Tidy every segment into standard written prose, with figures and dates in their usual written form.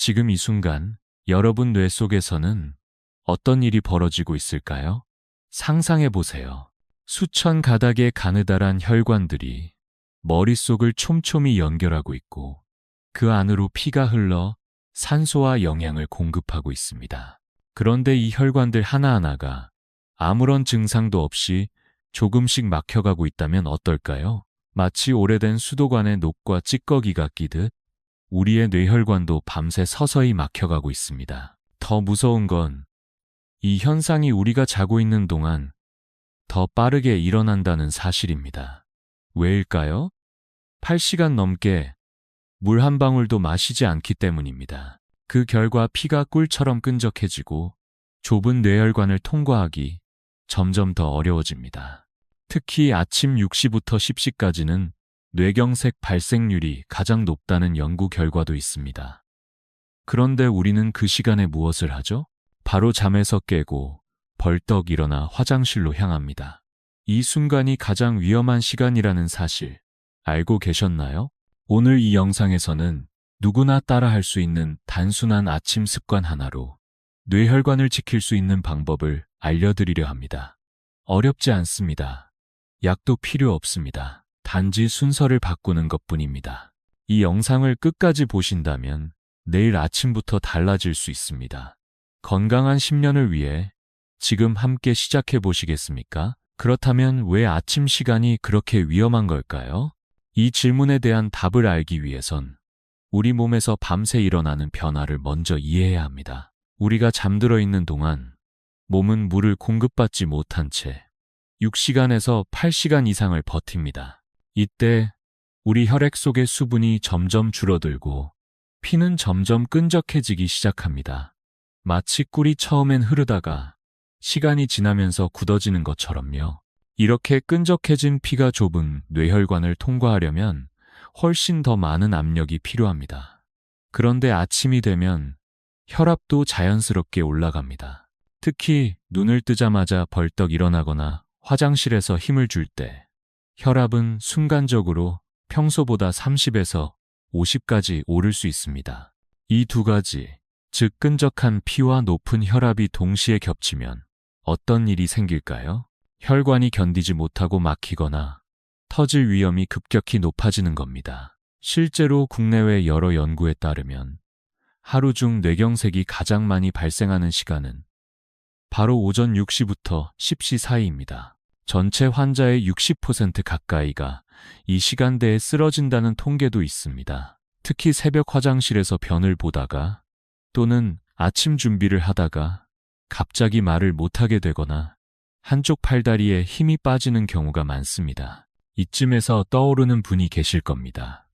지금 이 순간 여러분 뇌 속에서는 어떤 일이 벌어지고 있을까요? 상상해 보세요. 수천 가닥의 가느다란 혈관들이 머릿속을 촘촘히 연결하고 있고 그 안으로 피가 흘러 산소와 영양을 공급하고 있습니다. 그런데 이 혈관들 하나하나가 아무런 증상도 없이 조금씩 막혀가고 있다면 어떨까요? 마치 오래된 수도관에 녹과 찌꺼기가 끼듯 우리의 뇌혈관도 밤새 서서히 막혀가고 있습니다. 더 무서운 건 이 현상이 우리가 자고 있는 동안 더 빠르게 일어난다는 사실입니다. 왜일까요? 8시간 넘게 물 한 방울도 마시지 않기 때문입니다. 그 결과 피가 꿀처럼 끈적해지고 좁은 뇌혈관을 통과하기 점점 더 어려워집니다. 특히 아침 6시부터 10시까지는 뇌경색 발생률이 가장 높다는 연구 결과도 있습니다. 그런데 우리는 그 시간에 무엇을 하죠? 바로 잠에서 깨고 벌떡 일어나 화장실로 향합니다. 이 순간이 가장 위험한 시간이라는 사실 알고 계셨나요? 오늘 이 영상에서는 누구나 따라할 수 있는 단순한 아침 습관 하나로 뇌혈관을 지킬 수 있는 방법을 알려드리려 합니다. 어렵지 않습니다. 약도 필요 없습니다. 단지 순서를 바꾸는 것뿐입니다. 이 영상을 끝까지 보신다면 내일 아침부터 달라질 수 있습니다. 건강한 10년을 위해 지금 함께 시작해 보시겠습니까? 그렇다면 왜 아침 시간이 그렇게 위험한 걸까요? 이 질문에 대한 답을 알기 위해선 우리 몸에서 밤새 일어나는 변화를 먼저 이해해야 합니다. 우리가 잠들어 있는 동안 몸은 물을 공급받지 못한 채 6시간에서 8시간 이상을 버팁니다. 이때 우리 혈액 속의 수분이 점점 줄어들고 피는 점점 끈적해지기 시작합니다. 마치 꿀이 처음엔 흐르다가 시간이 지나면서 굳어지는 것처럼요. 이렇게 끈적해진 피가 좁은 뇌혈관을 통과하려면 훨씬 더 많은 압력이 필요합니다. 그런데 아침이 되면 혈압도 자연스럽게 올라갑니다. 특히 눈을 뜨자마자 벌떡 일어나거나 화장실에서 힘을 줄 때 혈압은 순간적으로 평소보다 30에서 50까지 오를 수 있습니다. 이 두 가지, 즉 끈적한 피와 높은 혈압이 동시에 겹치면 어떤 일이 생길까요? 혈관이 견디지 못하고 막히거나 터질 위험이 급격히 높아지는 겁니다. 실제로 국내외 여러 연구에 따르면 하루 중 뇌경색이 가장 많이 발생하는 시간은 바로 오전 6시부터 10시 사이입니다. 전체 환자의 60% 가까이가 이 시간대에 쓰러진다는 통계도 있습니다. 특히 새벽 화장실에서 변을 보다가 또는 아침 준비를 하다가 갑자기 말을 못하게 되거나 한쪽 팔다리에 힘이 빠지는 경우가 많습니다. 이쯤에서 떠오르는 분이 계실 겁니다.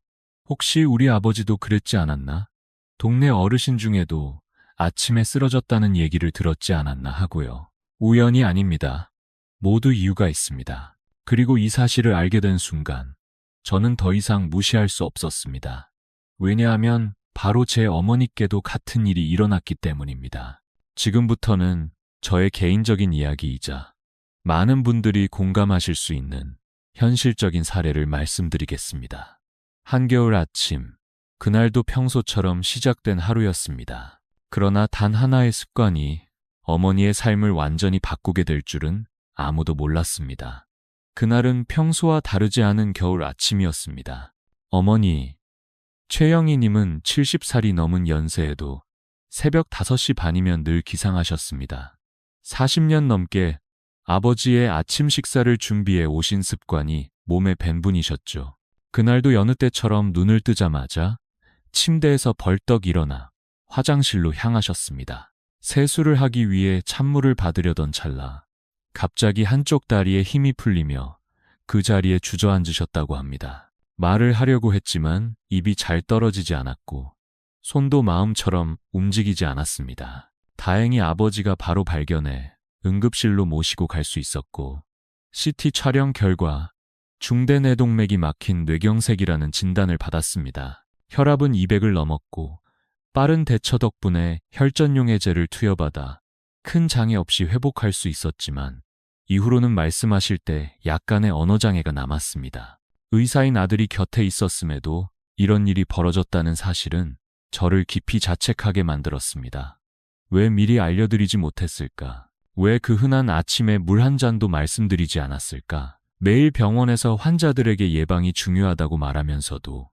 혹시 우리 아버지도 그랬지 않았나? 동네 어르신 중에도 아침에 쓰러졌다는 얘기를 들었지 않았나 하고요. 우연이 아닙니다. 모두 이유가 있습니다. 그리고 이 사실을 알게 된 순간 저는 더 이상 무시할 수 없었습니다. 왜냐하면 바로 제 어머니께도 같은 일이 일어났기 때문입니다. 지금부터는 저의 개인적인 이야기이자 많은 분들이 공감하실 수 있는 현실적인 사례를 말씀드리겠습니다. 한겨울 아침, 그날도 평소처럼 시작된 하루였습니다. 그러나 단 하나의 습관이 어머니의 삶을 완전히 바꾸게 될 줄은 아무도 몰랐습니다. 그날은 평소와 다르지 않은 겨울 아침이었습니다. 어머니, 최영희님은 70살이 넘은 연세에도 새벽 5시 반이면 늘 기상하셨습니다. 40년 넘게 아버지의 아침 식사를 준비해 오신 습관이 몸에 밴 분이셨죠. 그날도 여느 때처럼 눈을 뜨자마자 침대에서 벌떡 일어나 화장실로 향하셨습니다. 세수를 하기 위해 찬물을 받으려던 찰나 갑자기 한쪽 다리에 힘이 풀리며 그 자리에 주저앉으셨다고 합니다. 말을 하려고 했지만 입이 잘 떨어지지 않았고 손도 마음처럼 움직이지 않았습니다. 다행히 아버지가 바로 발견해 응급실로 모시고 갈 수 있었고 CT 촬영 결과 중대 뇌동맥이 막힌 뇌경색이라는 진단을 받았습니다. 혈압은 200을 넘었고 빠른 대처 덕분에 혈전용해제를 투여받아 큰 장애 없이 회복할 수 있었지만 이후로는 말씀하실 때 약간의 언어장애가 남았습니다. 의사인 아들이 곁에 있었음에도 이런 일이 벌어졌다는 사실은 저를 깊이 자책하게 만들었습니다. 왜 미리 알려드리지 못했을까? 왜 그 흔한 아침에 물 한 잔도 말씀드리지 않았을까? 매일 병원에서 환자들에게 예방이 중요하다고 말하면서도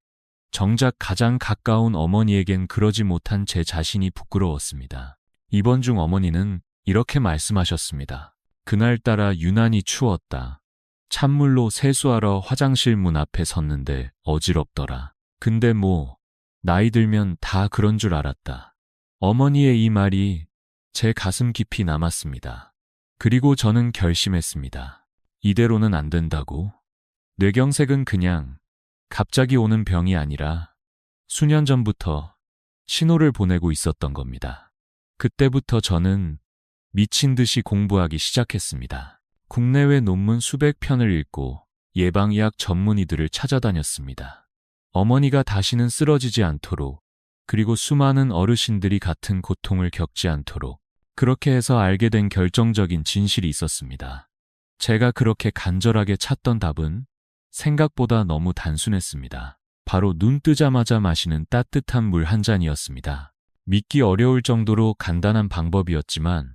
정작 가장 가까운 어머니에겐 그러지 못한 제 자신이 부끄러웠습니다. 입원 중 어머니는 이렇게 말씀하셨습니다. 그날따라 유난히 추웠다. 찬물로 세수하러 화장실 문 앞에 섰는데 어지럽더라. 근데 뭐 나이 들면 다 그런 줄 알았다. 어머니의 이 말이 제 가슴 깊이 남았습니다. 그리고 저는 결심했습니다. 이대로는 안 된다고. 뇌경색은 그냥 갑자기 오는 병이 아니라 수년 전부터 신호를 보내고 있었던 겁니다. 그때부터 저는 미친 듯이 공부하기 시작했습니다. 국내외 논문 수백 편을 읽고 예방의학 전문의들을 찾아다녔습니다. 어머니가 다시는 쓰러지지 않도록, 그리고 수많은 어르신들이 같은 고통을 겪지 않도록, 그렇게 해서 알게 된 결정적인 진실이 있었습니다. 제가 그렇게 간절하게 찾던 답은 생각보다 너무 단순했습니다. 바로 눈 뜨자마자 마시는 따뜻한 물 한 잔이었습니다. 믿기 어려울 정도로 간단한 방법이었지만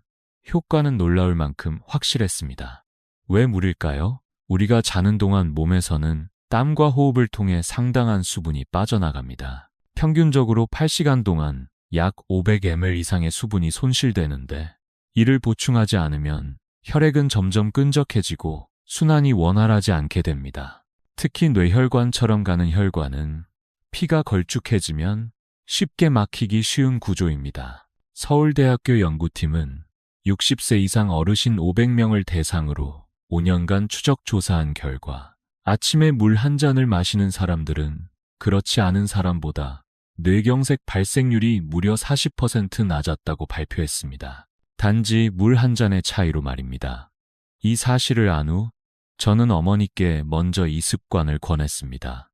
효과는 놀라울 만큼 확실했습니다. 왜 물일까요? 우리가 자는 동안 몸에서는 땀과 호흡을 통해 상당한 수분이 빠져나갑니다. 평균적으로 8시간 동안 약 500ml 이상의 수분이 손실되는데, 이를 보충하지 않으면 혈액은 점점 끈적해지고 순환이 원활하지 않게 됩니다. 특히 뇌혈관처럼 가는 혈관은 피가 걸쭉해지면 쉽게 막히기 쉬운 구조입니다. 서울대학교 연구팀은 60세 이상 어르신 500명을 대상으로 5년간 추적 조사한 결과 아침에 물 한 잔을 마시는 사람들은 그렇지 않은 사람보다 뇌경색 발생률이 무려 40% 낮았다고 발표했습니다. 단지 물 한 잔의 차이로 말입니다. 이 사실을 안 후 저는 어머니께 먼저 이 습관을 권했습니다.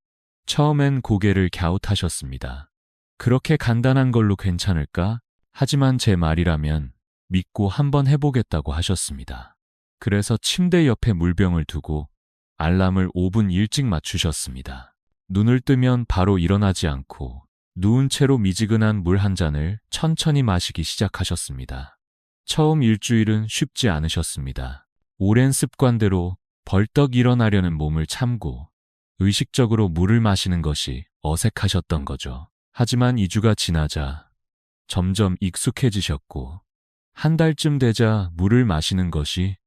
처음엔 고개를 갸웃하셨습니다. 그렇게 간단한 걸로 괜찮을까? 하지만 제 말이라면 믿고 한번 해보겠다고 하셨습니다. 그래서 침대 옆에 물병을 두고 알람을 5분 일찍 맞추셨습니다. 눈을 뜨면 바로 일어나지 않고 누운 채로 미지근한 물 한 잔을 천천히 마시기 시작하셨습니다. 처음 일주일은 쉽지 않으셨습니다. 오랜 습관대로 벌떡 일어나려는 몸을 참고 의식적으로 물을 마시는 것이 어색하셨던 거죠. 하지만 2주가 지나자 점점 익숙해지셨고 한 달쯤 되자 물을 마시는 것이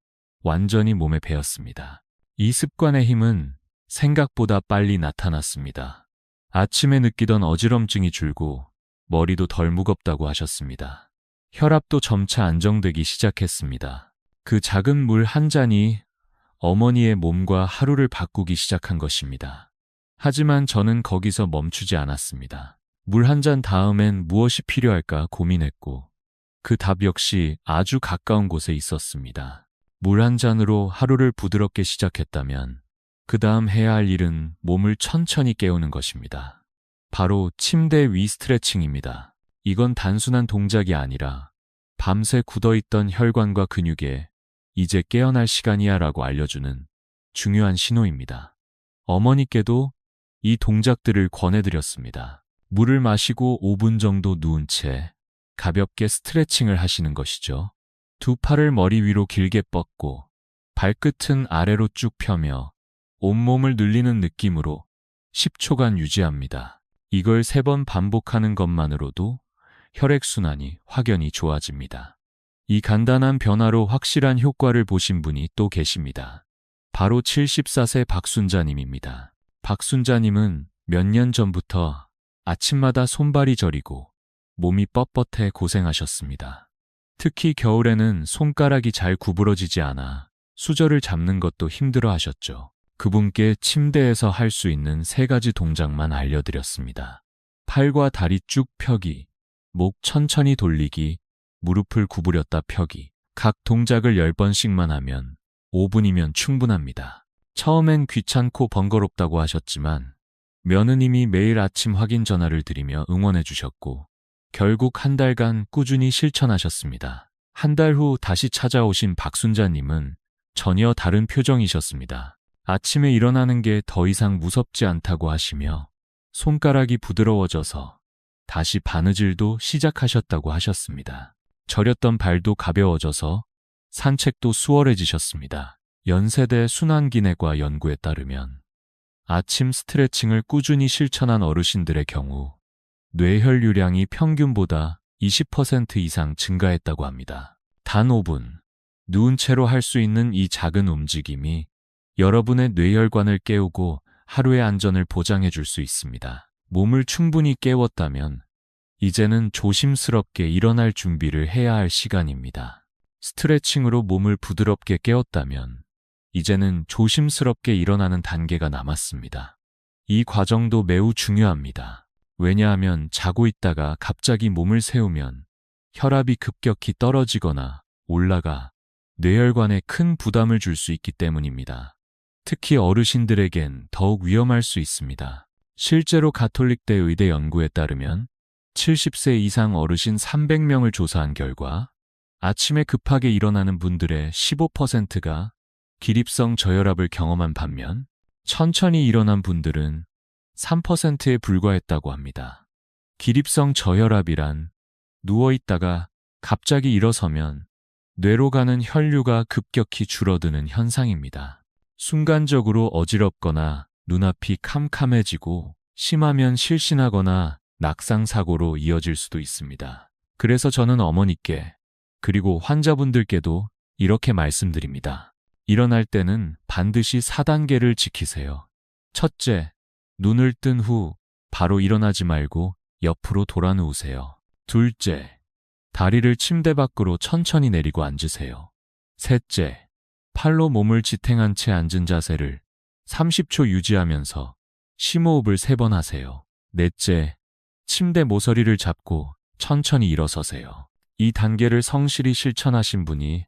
완전히 몸에 배었습니다. 이 습관의 힘은 생각보다 빨리 나타났습니다. 아침에 느끼던 어지럼증이 줄고 머리도 덜 무겁다고 하셨습니다. 혈압도 점차 안정되기 시작했습니다. 그 작은 물 한 잔이 어머니의 몸과 하루를 바꾸기 시작한 것입니다. 하지만 저는 거기서 멈추지 않았습니다. 물 한 잔 다음엔 무엇이 필요할까 고민했고 그 답 역시 아주 가까운 곳에 있었습니다. 물 한 잔으로 하루를 부드럽게 시작했다면 그 다음 해야 할 일은 몸을 천천히 깨우는 것입니다. 바로 침대 위 스트레칭입니다. 이건 단순한 동작이 아니라 밤새 굳어있던 혈관과 근육에 이제 깨어날 시간이야 라고 알려주는 중요한 신호입니다. 어머니께도 이 동작들을 권해드렸습니다. 물을 마시고 5분 정도 누운 채 가볍게 스트레칭을 하시는 것이죠. 두 팔을 머리 위로 길게 뻗고 발끝은 아래로 쭉 펴며 온몸을 늘리는 느낌으로 10초간 유지합니다. 이걸 3번 반복하는 것만으로도 혈액순환이 확연히 좋아집니다. 이 간단한 변화로 확실한 효과를 보신 분이 또 계십니다. 바로 74세 박순자님입니다. 박순자님은 몇 년 전부터 아침마다 손발이 저리고 몸이 뻣뻣해 고생하셨습니다. 특히 겨울에는 손가락이 잘 구부러지지 않아 수저를 잡는 것도 힘들어 하셨죠. 그분께 침대에서 할 수 있는 3가지 동작만 알려드렸습니다. 팔과 다리 쭉 펴기, 목 천천히 돌리기, 무릎을 구부렸다 펴기. 각 동작을 10번씩만 하면 5분이면 충분합니다. 처음엔 귀찮고 번거롭다고 하셨지만 며느님이 매일 아침 확인 전화를 드리며 응원해 주셨고 결국 한 달간 꾸준히 실천하셨습니다. 한 달 후 다시 찾아오신 박순자님은 전혀 다른 표정이셨습니다. 아침에 일어나는 게 더 이상 무섭지 않다고 하시며 손가락이 부드러워져서 다시 바느질도 시작하셨다고 하셨습니다. 저렸던 발도 가벼워져서 산책도 수월해지셨습니다. 연세대 순환기내과 연구에 따르면 아침 스트레칭을 꾸준히 실천한 어르신들의 경우 뇌혈류량이 평균보다 20% 이상 증가했다고 합니다. 단 5분, 누운 채로 할 수 있는 이 작은 움직임이 여러분의 뇌혈관을 깨우고 하루의 안전을 보장해 줄 수 있습니다. 몸을 충분히 깨웠다면 이제는 조심스럽게 일어날 준비를 해야 할 시간입니다. 스트레칭으로 몸을 부드럽게 깨웠다면 이제는 조심스럽게 일어나는 단계가 남았습니다. 이 과정도 매우 중요합니다. 왜냐하면 자고 있다가 갑자기 몸을 세우면 혈압이 급격히 떨어지거나 올라가 뇌혈관에 큰 부담을 줄 수 있기 때문입니다. 특히 어르신들에겐 더욱 위험할 수 있습니다. 실제로 가톨릭대 의대 연구에 따르면 70세 이상 어르신 300명을 조사한 결과 아침에 급하게 일어나는 분들의 15%가 기립성 저혈압을 경험한 반면 천천히 일어난 분들은 3%에 불과했다고 합니다. 기립성 저혈압이란 누워있다가 갑자기 일어서면 뇌로 가는 혈류가 급격히 줄어드는 현상입니다. 순간적으로 어지럽거나 눈앞이 캄캄해지고 심하면 실신하거나 낙상사고로 이어질 수도 있습니다. 그래서 저는 어머니께 그리고 환자분들께도 이렇게 말씀드립니다. 일어날 때는 반드시 4단계를 지키세요. 첫째, 눈을 뜬 후 바로 일어나지 말고 옆으로 돌아 누우세요. 둘째, 다리를 침대 밖으로 천천히 내리고 앉으세요. 셋째, 팔로 몸을 지탱한 채 앉은 자세를 30초 유지하면서 심호흡을 3번 하세요. 넷째, 침대 모서리를 잡고 천천히 일어서세요. 이 단계를 성실히 실천하신 분이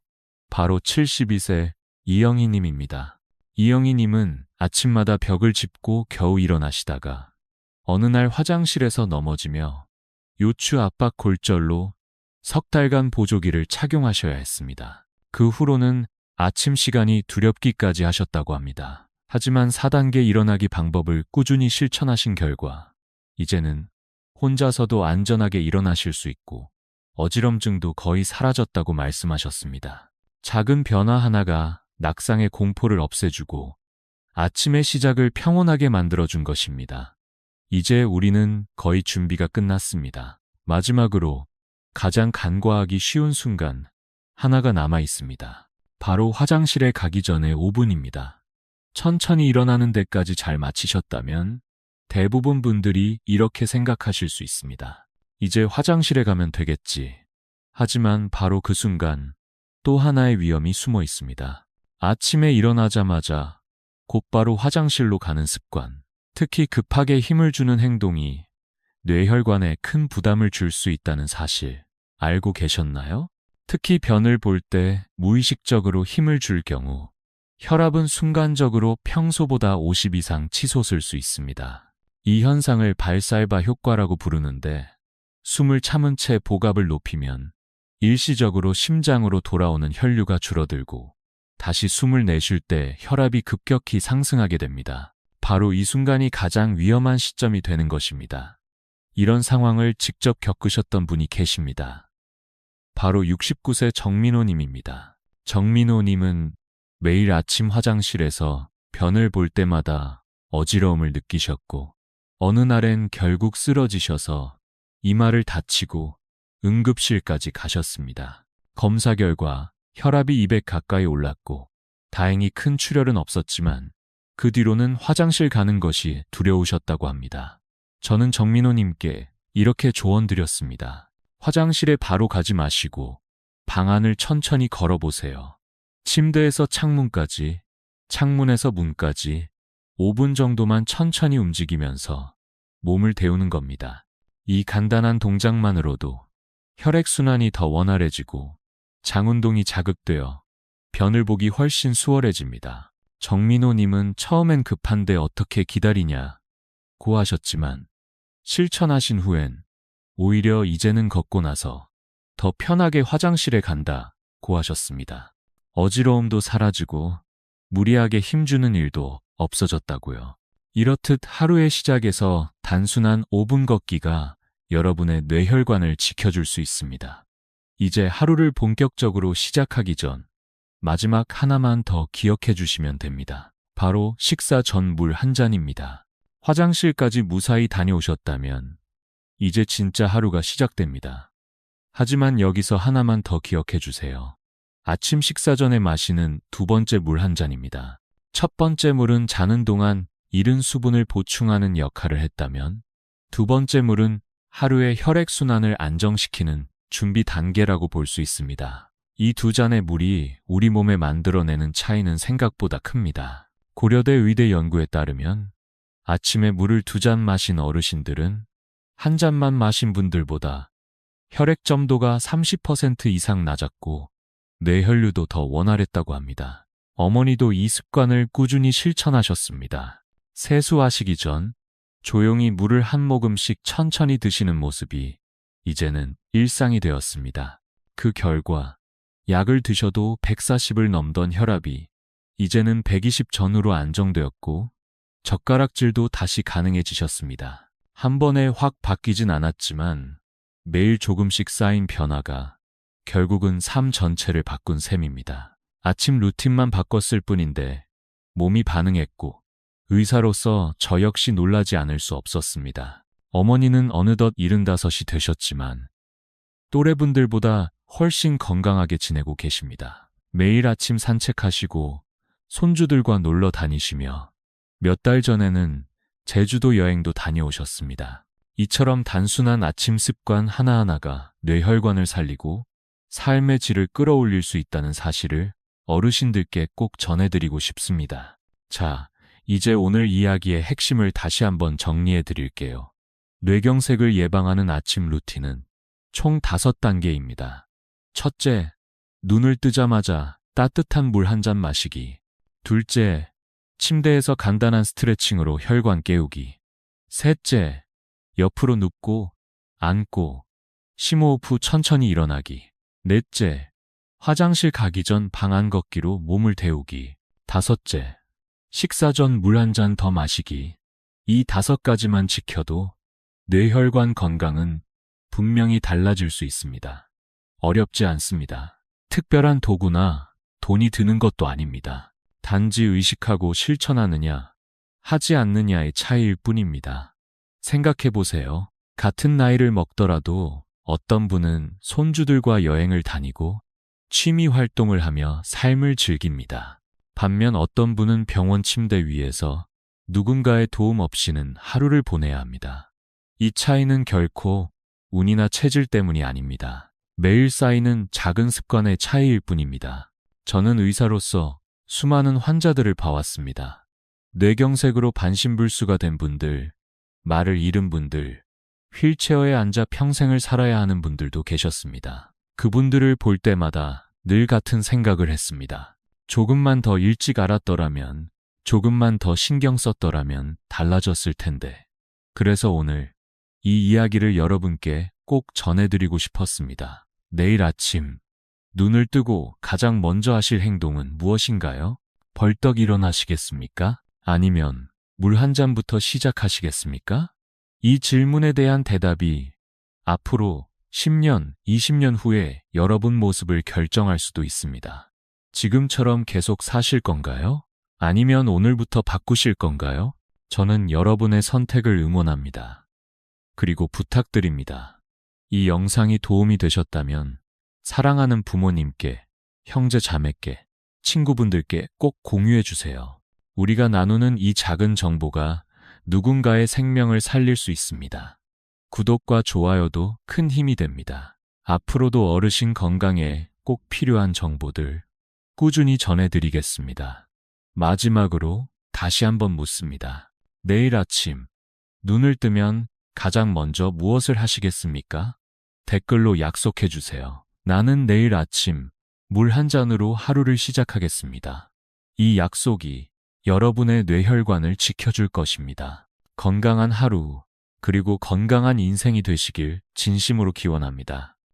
바로 72세 이영희 님입니다. 이영희 님은 아침마다 벽을 짚고 겨우 일어나시다가 어느 날 화장실에서 넘어지며 요추 압박 골절로 석 달간 보조기를 착용하셔야 했습니다. 그 후로는 아침 시간이 두렵기까지 하셨다고 합니다. 하지만 4단계 일어나기 방법을 꾸준히 실천하신 결과 이제는 혼자서도 안전하게 일어나실 수 있고 어지럼증도 거의 사라졌다고 말씀하셨습니다. 작은 변화 하나가 낙상의 공포를 없애주고 아침의 시작을 평온하게 만들어준 것입니다. 이제 우리는 거의 준비가 끝났습니다. 마지막으로 가장 간과하기 쉬운 순간 하나가 남아 있습니다. 바로 화장실에 가기 전에 5분입니다. 천천히 일어나는 데까지 잘 마치셨다면 대부분 분들이 이렇게 생각하실 수 있습니다. 이제 화장실에 가면 되겠지. 하지만 바로 그 순간 또 하나의 위험이 숨어 있습니다. 아침에 일어나자마자 곧바로 화장실로 가는 습관. 특히 급하게 힘을 주는 행동이 뇌혈관에 큰 부담을 줄 수 있다는 사실 알고 계셨나요? 특히 변을 볼 때 무의식적으로 힘을 줄 경우 혈압은 순간적으로 평소보다 50 이상 치솟을 수 있습니다. 이 현상을 발살바 효과라고 부르는데 숨을 참은 채 복압을 높이면 일시적으로 심장으로 돌아오는 혈류가 줄어들고 다시 숨을 내쉴 때 혈압이 급격히 상승하게 됩니다. 바로 이 순간이 가장 위험한 시점이 되는 것입니다. 이런 상황을 직접 겪으셨던 분이 계십니다. 바로 69세 정민호 님입니다. 정민호 님은 매일 아침 화장실에서 변을 볼 때마다 어지러움을 느끼셨고 어느 날엔 결국 쓰러지셔서 이마를 다치고 응급실까지 가셨습니다. 검사 결과 혈압이 200 가까이 올랐고 다행히 큰 출혈은 없었지만 그 뒤로는 화장실 가는 것이 두려우셨다고 합니다. 저는 정민호님께 이렇게 조언드렸습니다. 화장실에 바로 가지 마시고 방 안을 천천히 걸어보세요. 침대에서 창문까지, 창문에서 문까지 5분 정도만 천천히 움직이면서 몸을 데우는 겁니다. 이 간단한 동작만으로도 혈액순환이 더 원활해지고 장운동이 자극되어 변을 보기 훨씬 수월해집니다. 정민호님은 처음엔 급한데 어떻게 기다리냐고 하셨지만 실천하신 후엔 오히려 이제는 걷고 나서 더 편하게 화장실에 간다고 하셨습니다. 어지러움도 사라지고 무리하게 힘주는 일도 없어졌다고요. 이렇듯 하루의 시작에서 단순한 5분 걷기가 여러분의 뇌혈관을 지켜줄 수 있습니다. 이제 하루를 본격적으로 시작하기 전 마지막 하나만 더 기억해 주시면 됩니다. 바로 식사 전 물 한 잔입니다. 화장실까지 무사히 다녀오셨다면 이제 진짜 하루가 시작됩니다. 하지만 여기서 하나만 더 기억해 주세요. 아침 식사 전에 마시는 두 번째 물 한 잔입니다. 첫 번째 물은 자는 동안 잃은 수분을 보충하는 역할을 했다면 두 번째 물은 하루의 혈액순환을 안정시키는 준비 단계라고 볼 수 있습니다. 이 두 잔의 물이 우리 몸에 만들어내는 차이는 생각보다 큽니다. 고려대 의대 연구에 따르면 아침에 물을 두 잔 마신 어르신들은 한 잔만 마신 분들보다 혈액 점도가 30% 이상 낮았고 뇌혈류도 더 원활했다고 합니다. 어머니도 이 습관을 꾸준히 실천하셨습니다. 세수하시기 전 조용히 물을 한 모금씩 천천히 드시는 모습이 이제는 일상이 되었습니다. 그 결과 약을 드셔도 140을 넘던 혈압이 이제는 120 전후로 안정되었고 젓가락질도 다시 가능해지셨습니다. 한 번에 확 바뀌진 않았지만 매일 조금씩 쌓인 변화가 결국은 삶 전체를 바꾼 셈입니다. 아침 루틴만 바꿨을 뿐인데 몸이 반응했고 의사로서 저 역시 놀라지 않을 수 없었습니다. 어머니는 어느덧 75이 되셨지만 또래분들보다 훨씬 건강하게 지내고 계십니다. 매일 아침 산책하시고 손주들과 놀러 다니시며 몇 달 전에는 제주도 여행도 다녀오셨습니다. 이처럼 단순한 아침 습관 하나하나가 뇌혈관을 살리고 삶의 질을 끌어올릴 수 있다는 사실을 어르신들께 꼭 전해드리고 싶습니다. 자, 이제 오늘 이야기의 핵심을 다시 한번 정리해 드릴게요. 뇌경색을 예방하는 아침 루틴은 총 5단계입니다. 첫째, 눈을 뜨자마자 따뜻한 물 한 잔 마시기. 둘째, 침대에서 간단한 스트레칭으로 혈관 깨우기. 셋째, 옆으로 눕고 앉고 심호흡 후 천천히 일어나기. 넷째, 화장실 가기 전 방 안 걷기로 몸을 데우기. 다섯째, 식사 전 물 한 잔 더 마시기. 이 5가지만 지켜도 뇌혈관 건강은 분명히 달라질 수 있습니다. 어렵지 않습니다. 특별한 도구나 돈이 드는 것도 아닙니다. 단지 의식하고 실천하느냐, 하지 않느냐의 차이일 뿐입니다. 생각해 보세요. 같은 나이를 먹더라도 어떤 분은 손주들과 여행을 다니고 취미 활동을 하며 삶을 즐깁니다. 반면 어떤 분은 병원 침대 위에서 누군가의 도움 없이는 하루를 보내야 합니다. 이 차이는 결코 운이나 체질 때문이 아닙니다. 매일 쌓이는 작은 습관의 차이일 뿐입니다. 저는 의사로서 수많은 환자들을 봐왔습니다. 뇌경색으로 반신불수가 된 분들, 말을 잃은 분들, 휠체어에 앉아 평생을 살아야 하는 분들도 계셨습니다. 그분들을 볼 때마다 늘 같은 생각을 했습니다. 조금만 더 일찍 알았더라면, 조금만 더 신경 썼더라면 달라졌을 텐데. 그래서 오늘 이 이야기를 여러분께 꼭 전해드리고 싶었습니다. 내일 아침 눈을 뜨고 가장 먼저 하실 행동은 무엇인가요? 벌떡 일어나시겠습니까? 아니면 물 한 잔부터 시작하시겠습니까? 이 질문에 대한 대답이 앞으로 10년, 20년 후에 여러분 모습을 결정할 수도 있습니다. 지금처럼 계속 사실 건가요? 아니면 오늘부터 바꾸실 건가요? 저는 여러분의 선택을 응원합니다. 그리고 부탁드립니다. 이 영상이 도움이 되셨다면 사랑하는 부모님께, 형제 자매께, 친구분들께 꼭 공유해 주세요. 우리가 나누는 이 작은 정보가 누군가의 생명을 살릴 수 있습니다. 구독과 좋아요도 큰 힘이 됩니다. 앞으로도 어르신 건강에 꼭 필요한 정보들 꾸준히 전해드리겠습니다. 마지막으로 다시 한번 묻습니다. 내일 아침 눈을 뜨면 가장 먼저 무엇을 하시겠습니까? 댓글로 약속해 주세요. 나는 내일 아침 물 한 잔으로 하루를 시작하겠습니다. 이 약속이 여러분의 뇌혈관을 지켜줄 것입니다. 건강한 하루, 그리고 건강한 인생이 되시길 진심으로 기원합니다.